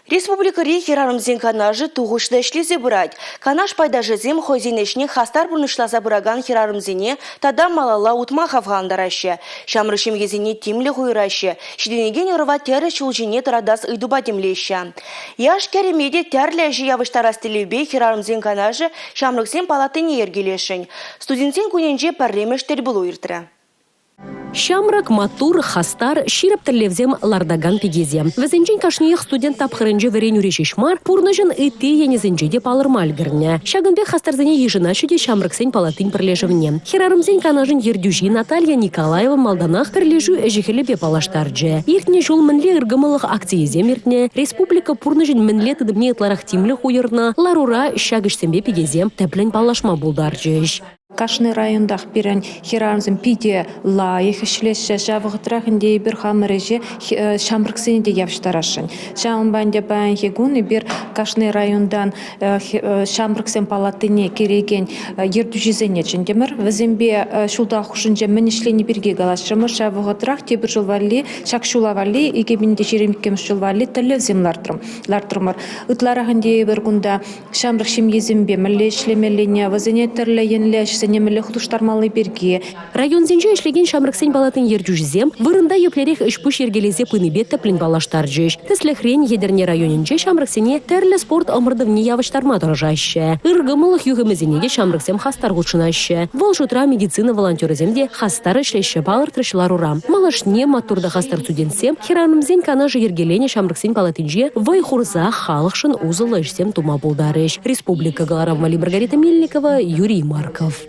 Республика хирарымзен канажы туғышты ішлезе бұрайд. Канаш пайдажызем хозинешне хастар бұрнышласа бұраган хирарымзене тада малала утма хавғандарашы. Шамрышым езіне тимлі ғойрашы. Шиденеген ұрыва тәрі шулжине тарадас ұйдуба демлеші. Яш кәремеде тәрлі әжі явыштарас тілеубе хирарымзен канажы шамрыксен палатыне ергелешін. Студентен күненже пәрремеш тәлбілу иртірі. Шамрак, матур, хастар, ширап терлевзем лардаган пегезе. Везенчен кашниях студент тапхырынжы верен урешишмар, пурнажын ыты енезенче де палырмаль гірне. Шагынбе хастарзене ежинашы де шамраксен палатын пірлежівне. Херарымзен канажын ердюжи Наталья Николаева малданах пірлежу әжіхелебе палаштарджы. Иртне жол мінле ыргымылық акциезем иртне, республика пурнажын мінле тыдымне ытларах тимлі хуйырна, ларура шагышсембе пегезе тәплен палашма булдарджыш. Кашны райондах бирен хирарымзын пиде лайық ішлеші жавығытрағынде бір хамыреже шамрыксенде явштарашын. Шамбанде бән хегуны бір кашны райондан шамрыксен палатыне кереген ердүжізене чындемір. Візімбе шулда хушынже мінішлені бірге галашымыр жавығытрақ тебір жылвали, шакшулавали, егебінде жереміккеміз жылвали тәлевзем лартырмыр. Үтларағынде бір күнда шамрыкшем езімбе мүлі ішлемелене, візіне түрлі енлеш немелі құтыштармалы берге. Район зенже ішлеген шамрыксен палатын ержужізем, вырында еплерек үшпүш ергелезе пыныбет тәплін балаштар жеш. Тісліхрен едерне районенже шамрыксене тәрлі спорт омырдывне явыштарма тұржашы. Үргімылық югімізенеге шамрыксем хастар ғучынашы. Вол жұтра медицина волонтеріземде хастар ішлеші балыр трышлар урам. Малашне матурда хастар студентсем, хиранымзен канажы ергелене шамрыксен палатынже вай хурза халықшын узылы ішсем тума болдарыш. Республика Галарам Маргарита Мельникова, Юрий Марков.